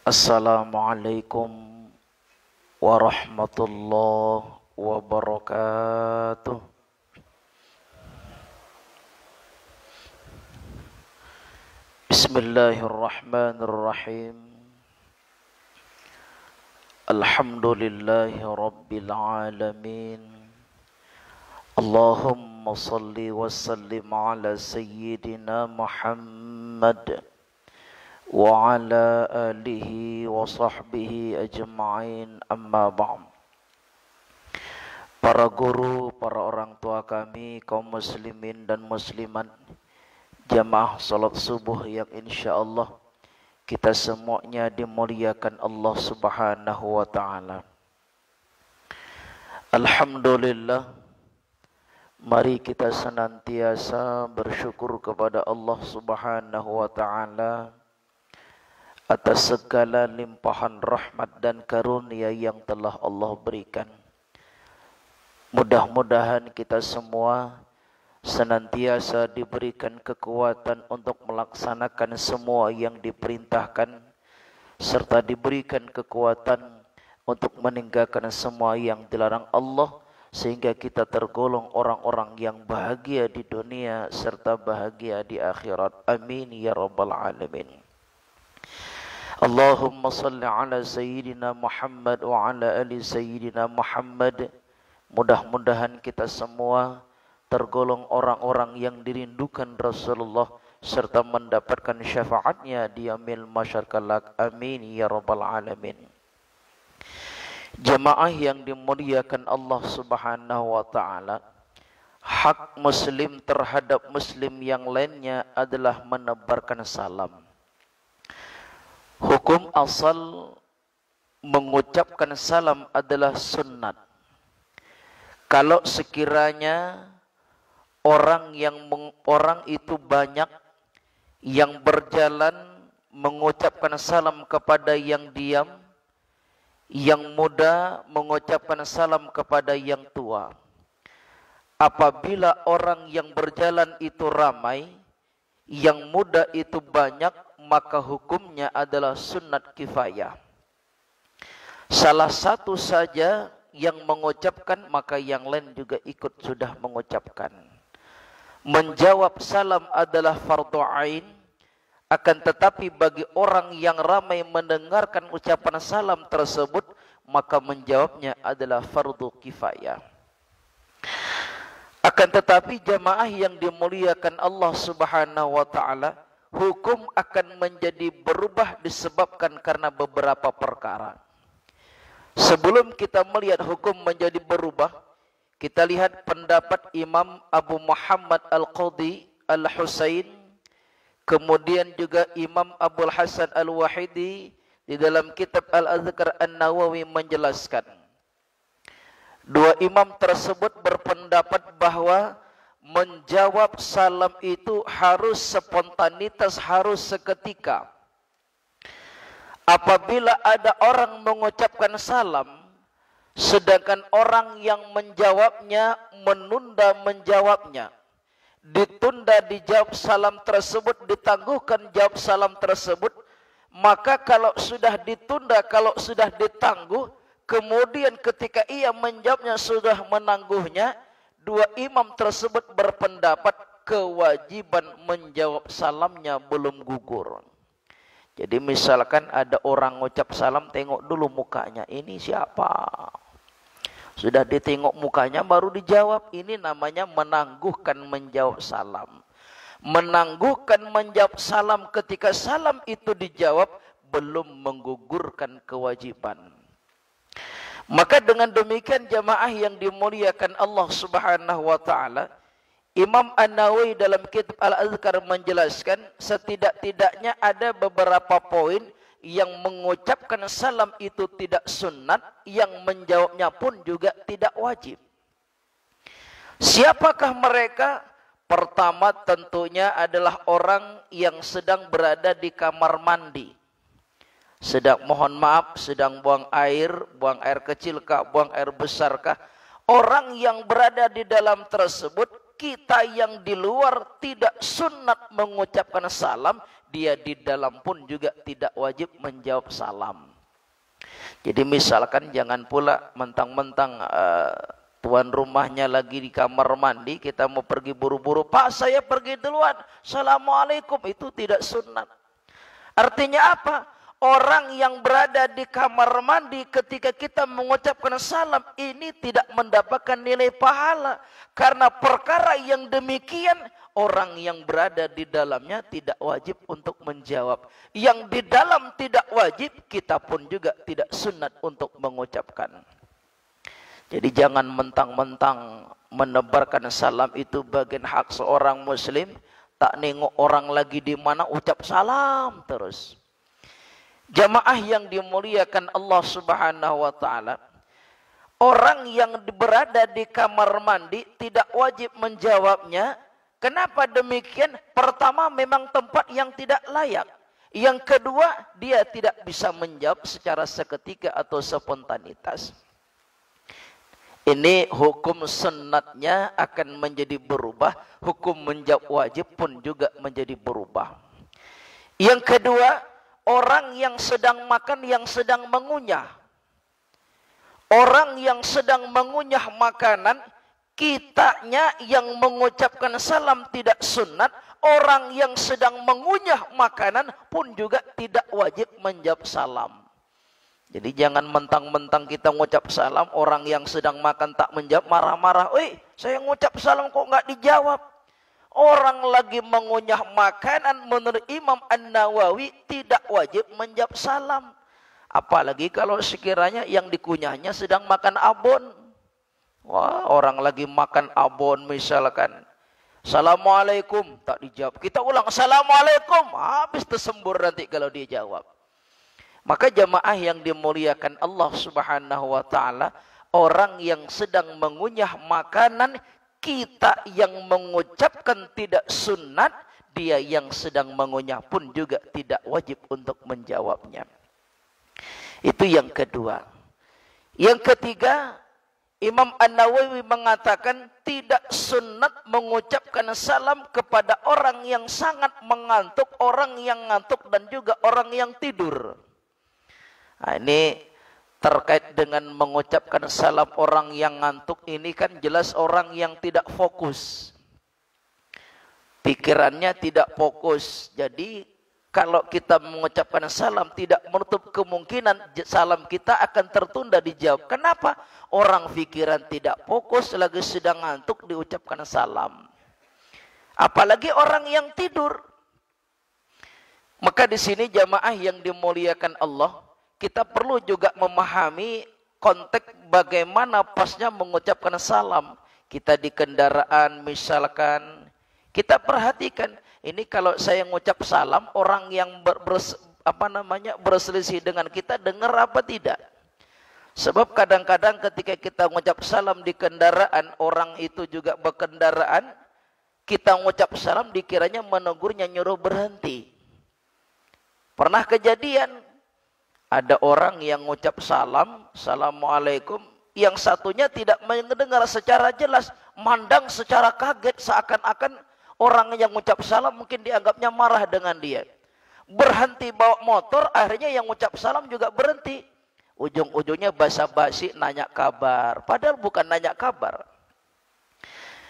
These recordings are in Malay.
Assalamualaikum warahmatullahi wabarakatuh. Bismillahirrahmanirrahim. Alhamdulillahi rabbil alamin. Allahumma salli wa sallim ala sayyidina Muhammad wa ala alihi wa sahbihi ajma'in, amma ba'd. Para guru, para orang tua kami, kaum muslimin dan muslimat, jamaah salat subuh yang insyaallah kita semuanya dimuliakan Allah Subhanahu wa taala. Alhamdulillah, mari kita senantiasa bersyukur kepada Allah Subhanahu wa taala atas segala limpahan rahmat dan karunia yang telah Allah berikan. Mudah-mudahan kita semua senantiasa diberikan kekuatan untuk melaksanakan semua yang diperintahkan, serta diberikan kekuatan untuk meninggalkan semua yang dilarang Allah, sehingga kita tergolong orang-orang yang bahagia di dunia serta bahagia di akhirat. Amin ya rabbal alamin. Allahumma salli ala sayyidina Muhammad wa ala ali sayyidina Muhammad. Mudah-mudahan kita semua tergolong orang-orang yang dirindukan Rasulullah serta mendapatkan syafaatnya di yaumil mahsyar kelak. Amin ya rabbal alamin. Jemaah yang dimuliakan Allah Subhanahu wa taala, hak muslim terhadap muslim yang lainnya adalah menebarkan salam. Hukum asal mengucapkan salam adalah sunnat. Kalau sekiranya orang itu banyak yang berjalan mengucapkan salam kepada yang diam, yang muda mengucapkan salam kepada yang tua. Apabila orang yang berjalan itu ramai, yang muda itu banyak, maka hukumnya adalah sunnat kifayah. Salah satu saja yang mengucapkan, maka yang lain juga ikut sudah mengucapkan. Menjawab salam adalah fardu ain, akan tetapi bagi orang yang ramai mendengarkan ucapan salam tersebut, maka menjawabnya adalah fardu kifayah. Akan tetapi jamaah yang dimuliakan Allah Subhanahu wa taala, hukum akan menjadi berubah disebabkan karena beberapa perkara. Sebelum kita melihat hukum menjadi berubah, kita lihat pendapat Imam Abu Muhammad Al-Qadhi Al-Husain, kemudian juga Imam Abul Hasan Al-Wahidi di dalam kitab Al-Azkar An-Nawawi menjelaskan. Dua imam tersebut berpendapat bahwa menjawab salam itu harus spontanitas, harus seketika. Apabila ada orang mengucapkan salam, sedangkan orang yang menjawabnya menunda menjawabnya, ditunda dijawab salam tersebut, ditangguhkan jawab salam tersebut, maka kalau sudah ditunda, kalau sudah ditangguh, kemudian ketika ia menjawabnya sudah menangguhnya, dua imam tersebut berpendapat kewajiban menjawab salamnya belum gugur. Jadi misalkan ada orang ngucap salam, tengok dulu mukanya, ini siapa? Sudah ditengok mukanya baru dijawab, ini namanya menangguhkan menjawab salam. Menangguhkan menjawab salam ketika salam itu dijawab belum menggugurkan kewajiban. Maka dengan demikian jamaah yang dimuliakan Allah Subhanahu wa taala, Imam An-Nawawi dalam kitab Al-Azkar menjelaskan setidak-tidaknya ada beberapa poin yang mengucapkan salam itu tidak sunnat, yang menjawabnya pun juga tidak wajib. Siapakah mereka? Pertama tentunya adalah orang yang sedang berada di kamar mandi. Sedang, mohon maaf, sedang buang air kecil kah, buang air besar kah? Orang yang berada di dalam tersebut kita yang di luar tidak sunat mengucapkan salam, dia di dalam pun juga tidak wajib menjawab salam. Jadi misalkan jangan pula mentang-mentang tuan rumahnya lagi di kamar mandi, kita mau pergi buru-buru, Pak saya pergi duluan, Assalamualaikum, itu tidak sunat. Artinya apa? Orang yang berada di kamar mandi ketika kita mengucapkan salam ini tidak mendapatkan nilai pahala. Karena perkara yang demikian orang yang berada di dalamnya tidak wajib untuk menjawab. Yang di dalam tidak wajib, kita pun juga tidak sunat untuk mengucapkan. Jadi jangan mentang-mentang menebarkan salam itu bagian hak seorang muslim. Tak nengok orang lagi di mana ucap salam terus. Jamaah yang dimuliakan Allah Subhanahu wa taala, orang yang berada di kamar mandi tidak wajib menjawabnya. Kenapa demikian? Pertama, memang tempat yang tidak layak. Yang kedua, dia tidak bisa menjawab secara seketika atau spontanitas. Ini hukum sunatnya akan menjadi berubah, hukum menjawab wajib pun juga menjadi berubah. Yang kedua, orang yang sedang makan, yang sedang mengunyah. Orang yang sedang mengunyah makanan, kitanya yang mengucapkan salam tidak sunat. Orang yang sedang mengunyah makanan pun juga tidak wajib menjawab salam. Jadi jangan mentang-mentang kita mengucap salam, orang yang sedang makan tak menjawab, marah-marah. Saya mengucap salam kok nggak dijawab. Orang lagi mengunyah makanan menurut Imam An-Nawawi tidak wajib menjawab salam. Apalagi kalau sekiranya yang dikunyahnya sedang makan abon. Wah, orang lagi makan abon misalkan. Assalamualaikum, tak dijawab. Kita ulang, Assalamualaikum. Habis tersembur nanti kalau dia jawab. Maka jamaah yang dimuliakan Allah Subhanahu wa taala, orang yang sedang mengunyah makanan, kita yang mengucapkan tidak sunat, dia yang sedang mengunyah pun juga tidak wajib untuk menjawabnya. Itu yang kedua. Yang ketiga, Imam An-Nawawi mengatakan tidak sunat mengucapkan salam kepada orang yang sangat mengantuk, orang yang ngantuk dan juga orang yang tidur. Nah, ini terkait dengan mengucapkan salam orang yang ngantuk ini kan jelas orang yang tidak fokus. Pikirannya tidak fokus. Jadi kalau kita mengucapkan salam tidak menutup kemungkinan salam kita akan tertunda dijawab. Kenapa? Orang pikiran tidak fokus lagi sedang ngantuk diucapkan salam. Apalagi orang yang tidur. Maka di sini jamaah yang dimuliakan Allah, kita perlu juga memahami konteks bagaimana pasnya mengucapkan salam. Kita di kendaraan misalkan, kita perhatikan, ini kalau saya mengucap salam, orang yang berselisih dengan kita dengar apa tidak? Sebab kadang-kadang ketika kita mengucap salam di kendaraan, orang itu juga berkendaraan, kita mengucap salam dikiranya menegurnya nyuruh berhenti. Pernah kejadian, ada orang yang mengucap salam, Assalamualaikum, yang satunya tidak mendengar secara jelas, mandang secara kaget, seakan-akan orang yang mengucap salam mungkin dianggapnya marah dengan dia. Berhenti bawa motor, akhirnya yang mengucap salam juga berhenti. Ujung-ujungnya basa-basi nanya kabar, padahal bukan nanya kabar.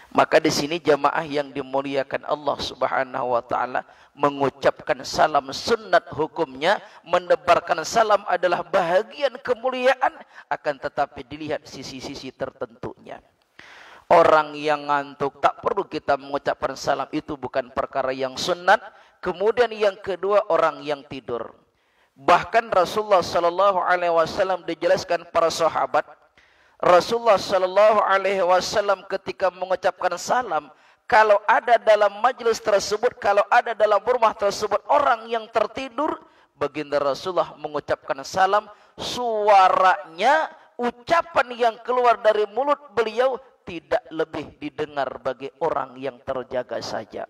Maka di sini jamaah yang dimuliakan Allah Subhanahu wa taala, mengucapkan salam sunat hukumnya, menebarkan salam adalah bahagian kemuliaan, akan tetapi dilihat sisi-sisi tertentunya. Orang yang ngantuk tak perlu kita mengucapkan salam, itu bukan perkara yang sunat. Kemudian yang kedua, orang yang tidur. Bahkan Rasulullah sallallahu alaihi wasallam dijelaskan para sahabat, Rasulullah sallallahu alaihi wasallam ketika mengucapkan salam, kalau ada dalam majelis tersebut, kalau ada dalam rumah tersebut orang yang tertidur, baginda Rasulullah mengucapkan salam, suaranya, ucapan yang keluar dari mulut beliau tidak lebih didengar bagi orang yang terjaga saja.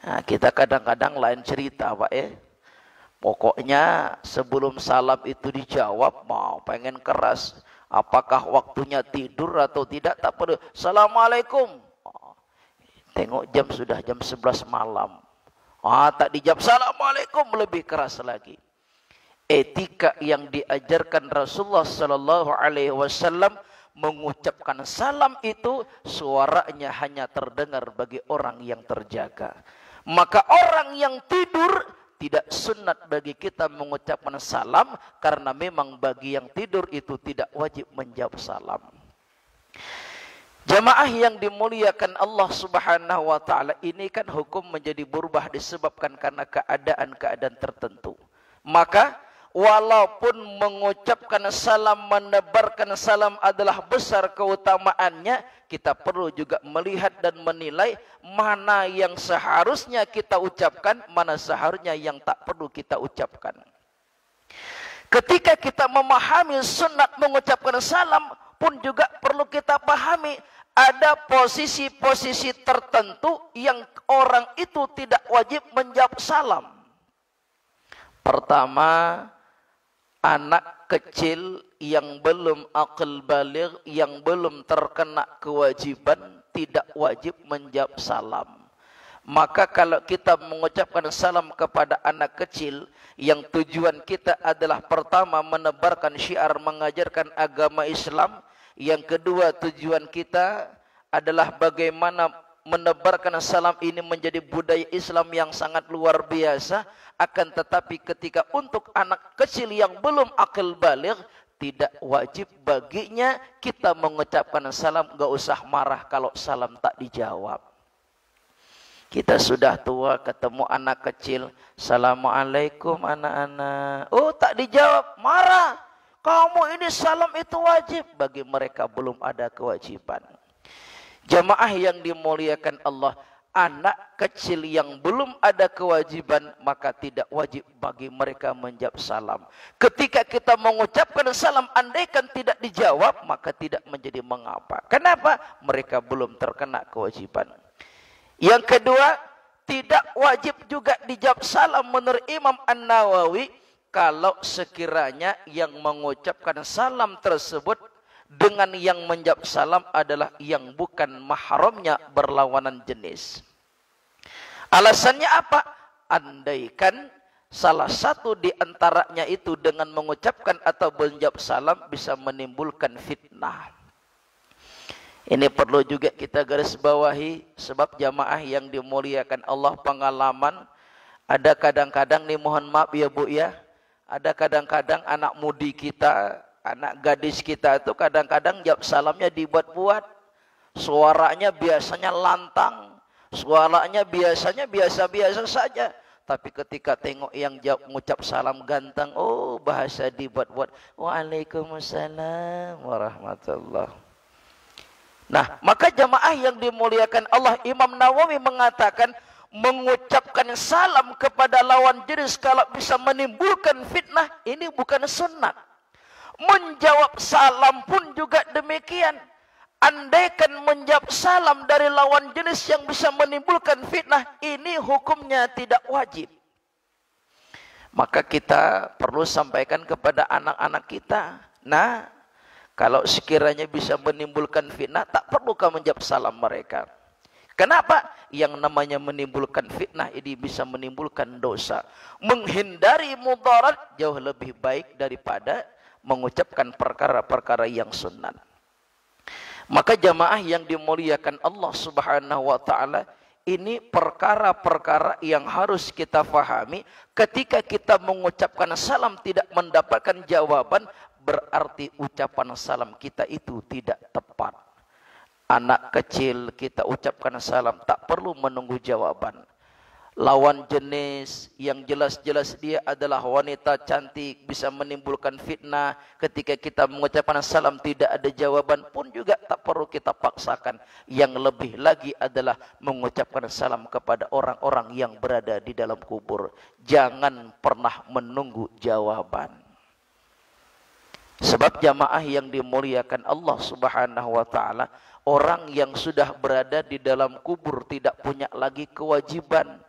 Nah, kita kadang-kadang lain cerita, Pak ya. Pokoknya sebelum salam itu dijawab, mau pengen keras. Apakah waktunya tidur atau tidak, tak perlu. Assalamualaikum. Tengok jam sudah jam 11 malam. Tak dijawab Assalamualaikum, lebih keras lagi. Etika yang diajarkan Rasulullah sallallahu alaihi wasallam, mengucapkan salam itu suaranya hanya terdengar bagi orang yang terjaga. Maka orang yang tidur tidak sunat bagi kita mengucapkan salam, karena memang bagi yang tidur itu tidak wajib menjawab salam. Jamaah yang dimuliakan Allah Subhanahu wa taala, ini kan hukum menjadi berubah disebabkan karena keadaan-keadaan tertentu. Maka walaupun mengucapkan salam, menebarkan salam adalah besar keutamaannya, kita perlu juga melihat dan menilai mana yang seharusnya kita ucapkan, mana seharusnya yang tak perlu kita ucapkan. Ketika kita memahami sunat mengucapkan salam pun juga perlu kita pahami, ada posisi-posisi tertentu yang orang itu tidak wajib menjawab salam. Pertama, anak kecil yang belum akal baligh, yang belum terkena kewajiban, tidak wajib menjawab salam. Maka kalau kita mengucapkan salam kepada anak kecil, yang tujuan kita adalah pertama menebarkan syiar mengajarkan agama Islam, yang kedua tujuan kita adalah bagaimana menebarkan salam ini menjadi budaya Islam yang sangat luar biasa. Akan tetapi ketika untuk anak kecil yang belum akil baligh, tidak wajib baginya kita mengucapkan salam. Gak usah marah kalau salam tak dijawab. Kita sudah tua ketemu anak kecil, Assalamualaikum anak-anak. Oh, tak dijawab, marah. Kamu ini salam itu wajib. Bagi mereka belum ada kewajiban. Jamaah yang dimuliakan Allah, anak kecil yang belum ada kewajiban, maka tidak wajib bagi mereka menjawab salam. Ketika kita mengucapkan salam, andaikan tidak dijawab, maka tidak menjadi mengapa. Kenapa? Mereka belum terkena kewajiban. Yang kedua, tidak wajib juga dijawab salam menurut Imam An-Nawawi, kalau sekiranya yang mengucapkan salam tersebut dengan yang menjawab salam adalah yang bukan mahramnya, berlawanan jenis. Alasannya apa? Andaikan salah satu di antaranya itu dengan mengucapkan atau menjawab salam bisa menimbulkan fitnah. Ini perlu juga kita garis bawahi, sebab jamaah yang dimuliakan Allah, pengalaman ada kadang-kadang nih, mohon maaf ya Bu ya, ada kadang-kadang anak mudi kita, anak gadis kita itu kadang-kadang jawab salamnya dibuat-buat. Suaranya biasanya lantang, suaranya biasanya biasa-biasa saja. Tapi ketika tengok yang jawab mengucap salam ganteng, oh bahasa dibuat-buat. Waalaikumsalam warahmatullahi. Nah, maka jamaah yang dimuliakan Allah, Imam Nawawi mengatakan mengucapkan salam kepada lawan jenis kalau bisa menimbulkan fitnah, ini bukan sunnah. Menjawab salam pun juga demikian. Andaikan menjawab salam dari lawan jenis yang bisa menimbulkan fitnah, ini hukumnya tidak wajib. Maka kita perlu sampaikan kepada anak-anak kita, nah, kalau sekiranya bisa menimbulkan fitnah, tak perlu kamu menjawab salam mereka. Kenapa? Yang namanya menimbulkan fitnah ini bisa menimbulkan dosa. Menghindari mudarat jauh lebih baik daripada mengucapkan perkara-perkara yang sunat. Maka jamaah yang dimuliakan Allah Subhanahu wa taala, ini perkara-perkara yang harus kita fahami. Ketika kita mengucapkan salam tidak mendapatkan jawaban, berarti ucapan salam kita itu tidak tepat. Anak kecil kita ucapkan salam tak perlu menunggu jawaban. Lawan jenis yang jelas-jelas dia adalah wanita cantik, bisa menimbulkan fitnah. Ketika kita mengucapkan salam tidak ada jawaban pun juga tak perlu kita paksakan. Yang lebih lagi adalah mengucapkan salam kepada orang-orang yang berada di dalam kubur. Jangan pernah menunggu jawaban. Sebab jamaah yang dimuliakan Allah Subhanahu wa taala, orang yang sudah berada di dalam kubur tidak punya lagi kewajiban.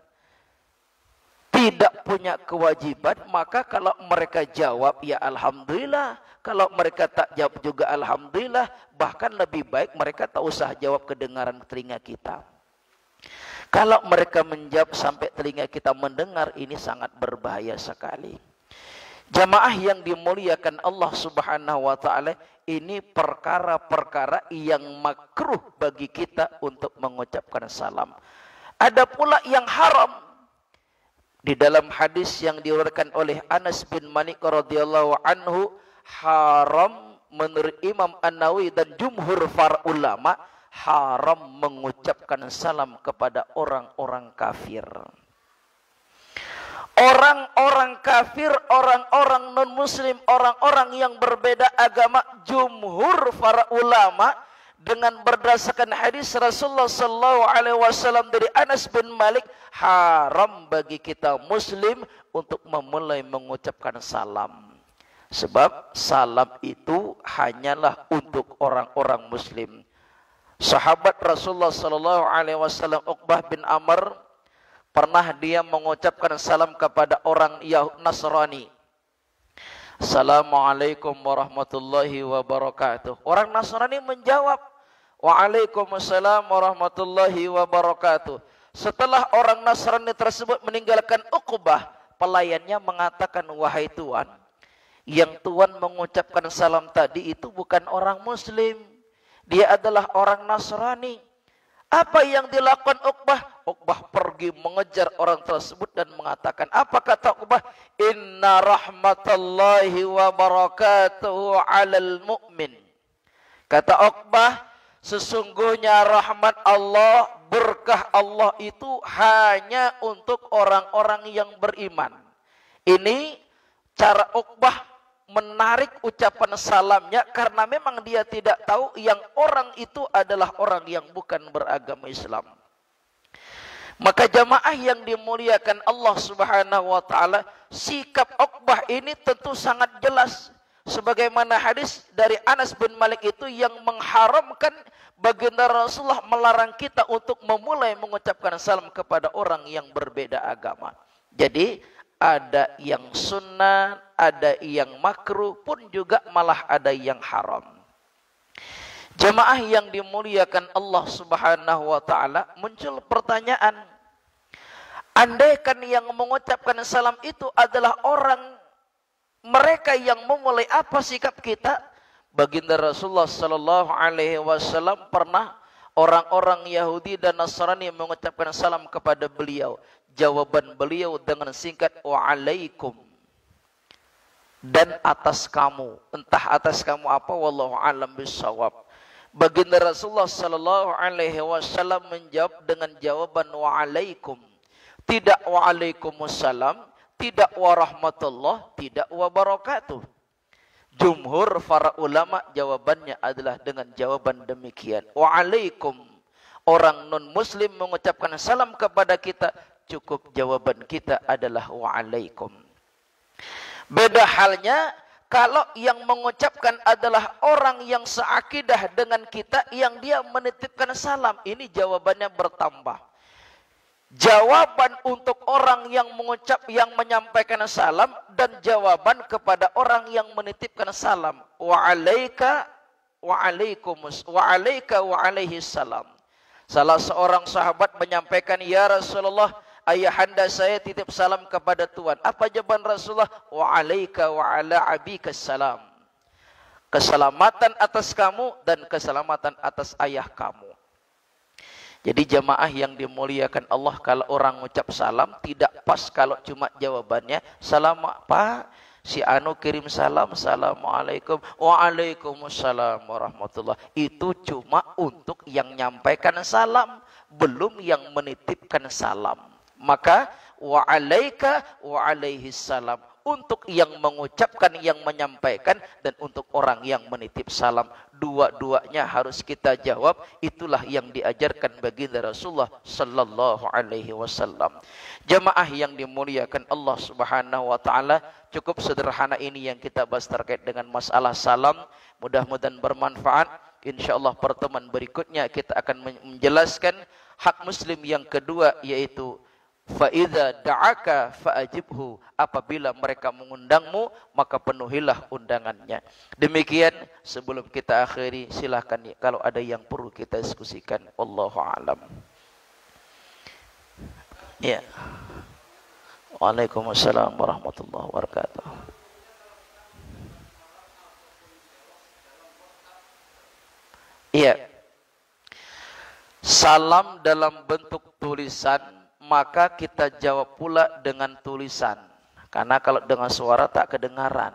Tidak punya kewajiban, maka kalau mereka jawab ya alhamdulillah, kalau mereka tak jawab juga alhamdulillah, bahkan lebih baik mereka tak usah jawab kedengaran telinga kita. Kalau mereka menjawab sampai telinga kita mendengar, ini sangat berbahaya sekali. Jamaah yang dimuliakan Allah Subhanahu wa taala, ini perkara-perkara yang makruh bagi kita untuk mengucapkan salam. Ada pula yang haram. Di dalam hadis yang diriwayatkan oleh Anas bin Malik radhiyallahu anhu, haram menurut Imam An-Nawawi dan jumhur para ulama, haram mengucapkan salam kepada orang-orang kafir. Orang-orang kafir, orang-orang non-muslim, orang-orang yang berbeda agama, jumhur para ulama dengan berdasarkan hadis Rasulullah sallallahu alaihi wasallam dari Anas bin Malik, haram bagi kita muslim untuk memulai mengucapkan salam. Sebab salam itu hanyalah untuk orang-orang muslim. Sahabat Rasulullah sallallahu alaihi wasallam Uqbah bin Amr, pernah dia mengucapkan salam kepada orang Nasrani. Assalamualaikum warahmatullahi wabarakatuh. Orang Nasrani menjawab, Waalaikumsalam warahmatullahi wabarakatuh. Setelah orang Nasrani tersebut meninggalkan Uqbah, pelayannya mengatakan, wahai Tuan, yang Tuan mengucapkan salam tadi itu bukan orang Muslim. Dia adalah orang Nasrani. Apa yang dilakukan Uqbah? Uqbah pergi mengejar orang tersebut dan mengatakan, apa kata Uqbah? Inna rahmatallahi wa barakatuhu alal mu'min. Kata Uqbah, sesungguhnya rahmat Allah, berkah Allah itu hanya untuk orang-orang yang beriman. Ini cara Uqbah menarik ucapan salamnya karena memang dia tidak tahu yang orang itu adalah orang yang bukan beragama Islam. Maka jamaah yang dimuliakan Allah Subhanahu wa taala, sikap Uqbah ini tentu sangat jelas. Sebagaimana hadis dari Anas bin Malik itu yang mengharamkan baginda Rasulullah melarang kita untuk memulai mengucapkan salam kepada orang yang berbeda agama. Jadi ada yang sunnah, ada yang makruh, pun juga malah ada yang haram. Jemaah yang dimuliakan Allah Subhanahu wa taala, muncul pertanyaan. Andaikan yang mengucapkan salam itu adalah orang mereka yang memulai, apa sikap kita? Baginda Rasulullah sallallahu alaihi wasallam pernah orang-orang Yahudi dan Nasrani mengucapkan salam kepada beliau. Jawaban beliau dengan singkat, wa'alaikum, dan atas kamu. Entah atas kamu apa, wallahu a'lam bishawab. Baginda Rasulullah sallallahu alaihi wasallam menjawab dengan jawaban wa'alaikum. Tidak wa'alaikumussalam, tidak warahmatullah, tidak wabarakatuh. Jumhur para ulama jawabannya adalah dengan jawaban demikian. Wa'alaikum. Orang non-muslim mengucapkan salam kepada kita, cukup jawaban kita adalah wa'alaikum. Beda halnya kalau yang mengucapkan adalah orang yang seakidah dengan kita, yang dia menitipkan salam, ini jawabannya bertambah. Jawaban untuk orang yang menyampaikan salam dan jawaban kepada orang yang menitipkan salam. Wa'alaika wa'alaikumus wa'alaika wa'alaihi salam. Salah seorang sahabat menyampaikan, ya Rasulullah, ayahanda saya titip salam kepada Tuhan. Apa jawaban Rasulullah? Wa'alaika wa'ala abika salam. Keselamatan atas kamu dan keselamatan atas ayah kamu. Jadi jamaah yang dimuliakan Allah, kalau orang ngucap salam tidak pas kalau cuma jawabannya salam, Pak, si anu kirim salam, assalamualaikum, waalaikumsalam warahmatullah. Itu cuma untuk yang nyampaikan salam, belum yang menitipkan salam. Maka wa'alaika wa'alaihi salam, untuk yang mengucapkan, yang menyampaikan, dan untuk orang yang menitip salam. Dua-duanya harus kita jawab. Itulah yang diajarkan baginda Rasulullah sallallahu alaihi wasallam. Jamaah yang dimuliakan Allah Subhanahu wa taala, cukup sederhana ini yang kita bahas terkait dengan masalah salam. Mudah-mudahan bermanfaat. Insyaallah pertemuan berikutnya kita akan menjelaskan hak muslim yang kedua, yaitu fa'idha da'aka fa'ajibhu, apabila mereka mengundangmu maka penuhilah undangannya. Demikian, sebelum kita akhiri, silakan kalau ada yang perlu kita diskusikan. Wallahu a'lam. Ya. Waalaikumsalam warahmatullahi wabarakatuh. Iya. Salam dalam bentuk tulisan, maka kita jawab pula dengan tulisan. Karena kalau dengan suara tak kedengaran.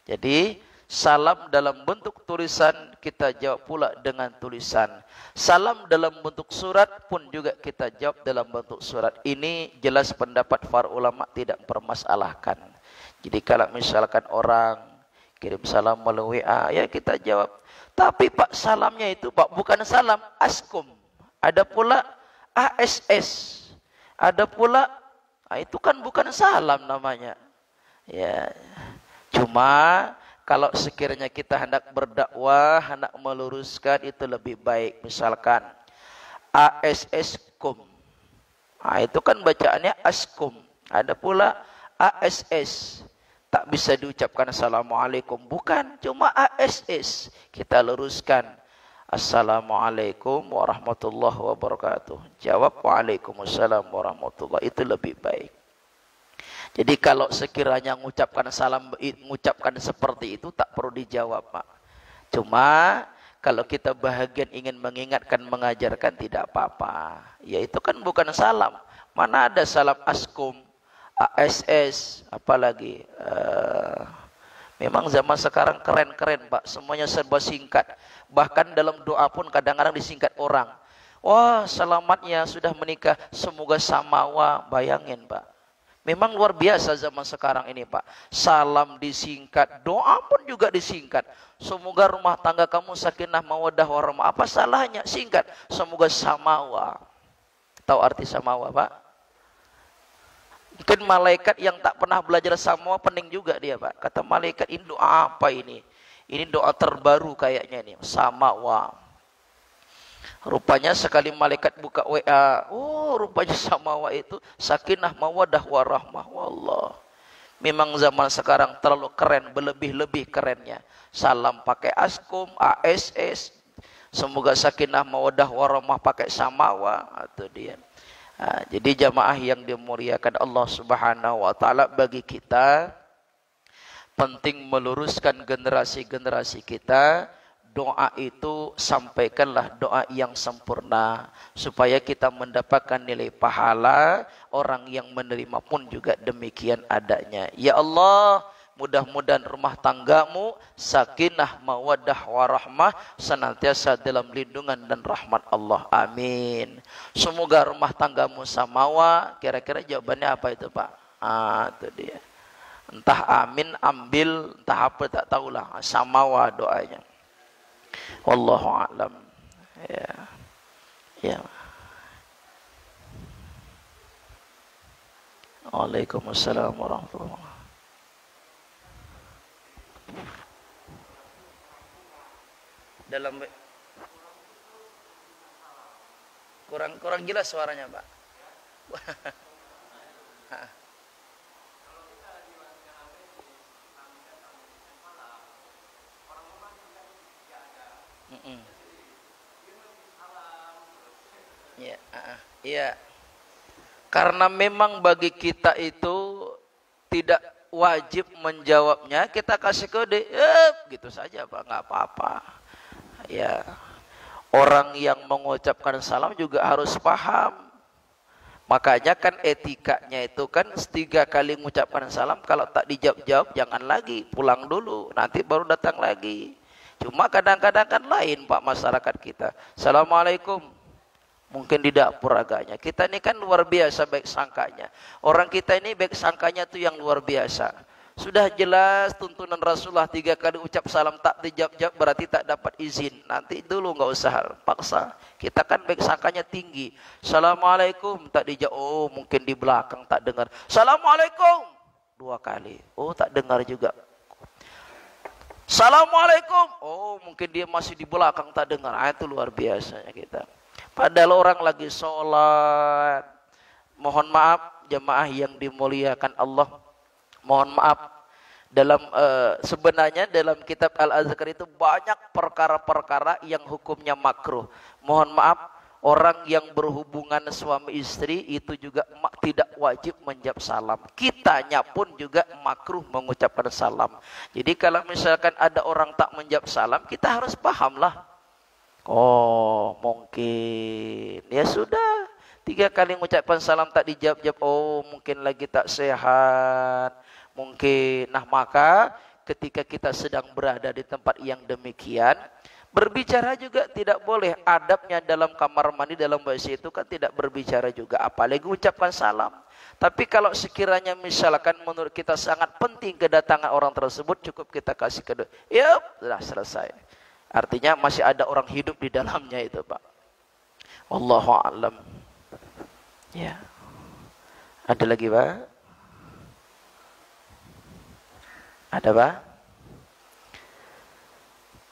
Jadi salam dalam bentuk tulisan kita jawab pula dengan tulisan. Salam dalam bentuk surat pun juga kita jawab dalam bentuk surat. Ini jelas pendapat para ulama tidak mempermasalahkan. Jadi kalau misalkan orang kirim salam melalui WA, ya kita jawab. Tapi Pak, salamnya itu Pak bukan salam, askum. Ada pula ASS. Ada pula, itu kan bukan salam namanya. Ya. Cuma kalau sekiranya kita hendak berdakwah, hendak meluruskan, itu lebih baik. Misalkan ASS-kum. Itu kan bacaannya askum. Ada pula ASS. Tak bisa diucapkan Assalamualaikum. Bukan, cuma ASS. Kita luruskan. Assalamualaikum warahmatullahi wabarakatuh. Jawab Waalaikumsalam warahmatullahi. Itu lebih baik. Jadi kalau sekiranya mengucapkan salam, mengucapkan seperti itu tak perlu dijawab, Pak. Cuma kalau kita bahagian ingin mengingatkan, mengajarkan, tidak apa-apa. Ya itu kan bukan salam. Mana ada salam askum, ASS, apalagi. Memang zaman sekarang keren-keren, Pak. Semuanya serba singkat. Bahkan dalam doa pun kadang-kadang disingkat orang. Wah, selamatnya sudah menikah, semoga samawa. Bayangin, Pak. Memang luar biasa zaman sekarang ini, Pak. Salam disingkat, doa pun juga disingkat. Semoga rumah tangga kamu sakinah mawaddah warahmah. Apa salahnya? Singkat. Semoga samawa. Tahu arti samawa, Pak? Mungkin malaikat yang tak pernah belajar samawa pening juga dia, Pak. Kata malaikat, ini doa apa ini? Ini doa terbaru kayaknya ini. Samawa. Rupanya sekali malaikat buka WA, rupanya samawa itu sakinah mawaddah warahmah. Wallah. Memang zaman sekarang terlalu keren, berlebih-lebih kerennya. Salam pakai askum, ASS. Semoga sakinah mawaddah warahmah pakai samawa. Itu dia. Jadi jamaah yang dimuliakan Allah Subhanahu wa taala, bagi kita penting meluruskan generasi-generasi kita. Doa itu sampaikanlah doa yang sempurna supaya kita mendapatkan nilai pahala. Orang yang menerima pun juga demikian adanya. Ya Allah, mudah-mudahan rumah tanggamu sakinah mawaddah warahmah, senantiasa dalam lindungan dan rahmat Allah. Amin. Semoga rumah tanggamu samawa. Kira-kira jawabannya apa itu, Pak? Itu dia. Entah amin, ambil, entah apa tak tahulah. Samawa doanya. Wallahu a'lam. Ya. Ya. Waalaikumsalam warahmatullahi wabarakatuh. Dalam kurang jelas suaranya, Pak. Ya, iya. Karena memang bagi kita itu tidak wajib menjawabnya, kita kasih kode, gitu saja, Pak, nggak apa-apa. Ya, orang yang mengucapkan salam juga harus paham. Makanya kan etikanya itu kan 3 kali mengucapkan salam, kalau tak dijawab-jawab jangan lagi, pulang dulu, nanti baru datang lagi. Cuma kadang-kadang kan lain, Pak, masyarakat kita. Assalamualaikum. Mungkin di dapur agaknya. Kita ini kan luar biasa baik sangkanya. Orang kita ini baik sangkanya itu yang luar biasa. Sudah jelas tuntunan Rasulullah 3 kali ucap salam tak dijawab-jawab berarti tak dapat izin. Nanti dulu nggak usah paksa. Kita kan baik sangkanya tinggi. Assalamualaikum tak dijawab. Oh mungkin di belakang tak dengar. Assalamualaikum 2 kali. Oh tak dengar juga. Assalamualaikum. Oh mungkin dia masih di belakang tak dengar. Itu luar biasanya kita. Padahal orang lagi sholat. Mohon maaf jemaah yang dimuliakan Allah. Mohon maaf. Sebenarnya dalam kitab Al-Azkar itu banyak perkara-perkara yang hukumnya makruh. Mohon maaf, Orang yang berhubungan suami istri itu juga tidak wajib menjawab salam. Kitanya pun juga makruh mengucapkan salam. Jadi kalau misalkan ada orang tak menjawab salam, kita harus pahamlah. Oh, mungkin ya sudah 3 kali mengucapkan salam tak dijawab-jawab. Oh, mungkin lagi tak sehat. Mungkin. Nah, maka ketika kita sedang berada di tempat yang demikian, berbicara juga tidak boleh. Adabnya dalam kamar mandi, dalam WC itu kan tidak berbicara juga, apalagi ucapkan salam. Tapi kalau sekiranya misalkan menurut kita sangat penting kedatangan orang tersebut, cukup kita kasih kado. Yup, sudah selesai. Artinya masih ada orang hidup di dalamnya itu, Pak. Wallahu a'lam. Ya. Ada lagi, Pak? Ada, Pak?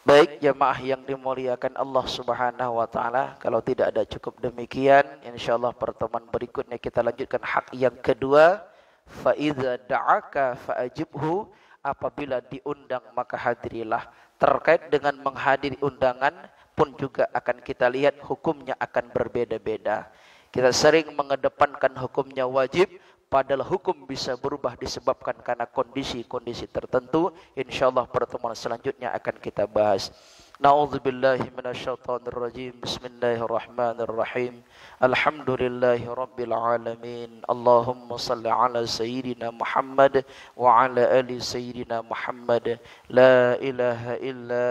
Baik jamaah yang dimuliakan Allah Subhanahu wa taala, kalau tidak ada cukup demikian, insyaallah pertemuan berikutnya kita lanjutkan hak yang kedua, fa idza da'aka fa'ajibhu, apabila diundang maka hadirilah. Terkait dengan menghadiri undangan pun juga akan kita lihat hukumnya akan berbeda-beda. Kita sering mengedepankan hukumnya wajib, padahal hukum bisa berubah disebabkan karena kondisi-kondisi tertentu. InsyaAllah pertemuan selanjutnya akan kita bahas. Na'udzubillahi minasyaitonirrajim. Bismillahirrahmanirrahim. Alhamdulillahi rabbil alamin. Allahumma salli ala sayyidina Muhammad wa ala ali sayyidina Muhammad. La ilaha illa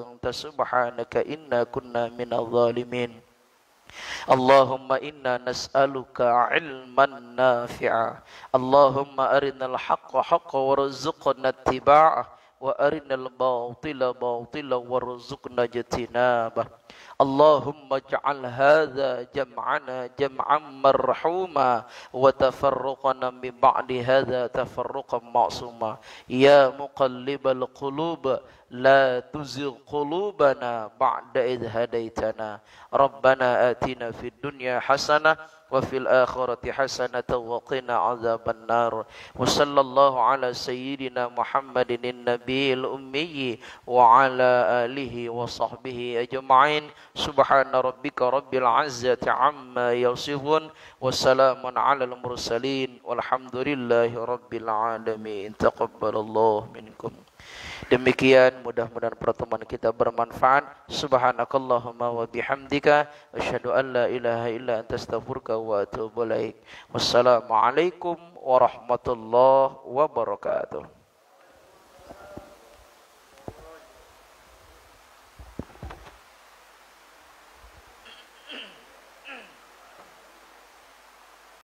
anta subhanaka inna kunna minadh dhalimin. Allahumma inna nas'aluka ilman nafi'a. Allahumma arinal haqqa haqqa warzuqna ittiba'ah, wa arinal batila batila warzuqna ijtinabah. Allahumma ij'al hadza jam'ana jam'an marhuma wa tafarruqana min ba'di hadza tafarruqan ma'suma. Ya muqallibal qulub la tuzigh qulubana ba'da idh hadaitana. Rabbana atina fid dunya hasanah wa fil akhirati hasanatan wa qina adzaban nar. Wa sallallahu ala sayyidina Muhammadin nabiyil ummi wa ala alihi wa sahbihi ajma'in. Subhana rabbika rabbil izzati amma yasifun wa salamun alal mursalin walhamdulillahi rabbil alamin. Taqabbalallahu minkum. Demikian, mudah-mudahan pertemuan kita bermanfaat. Subhanakallahumma wa bihamdika asyhadu an la ilaha illa anta astaghfiruka wa atubu ilaik. Wassalamualaikum warahmatullahi wabarakatuh.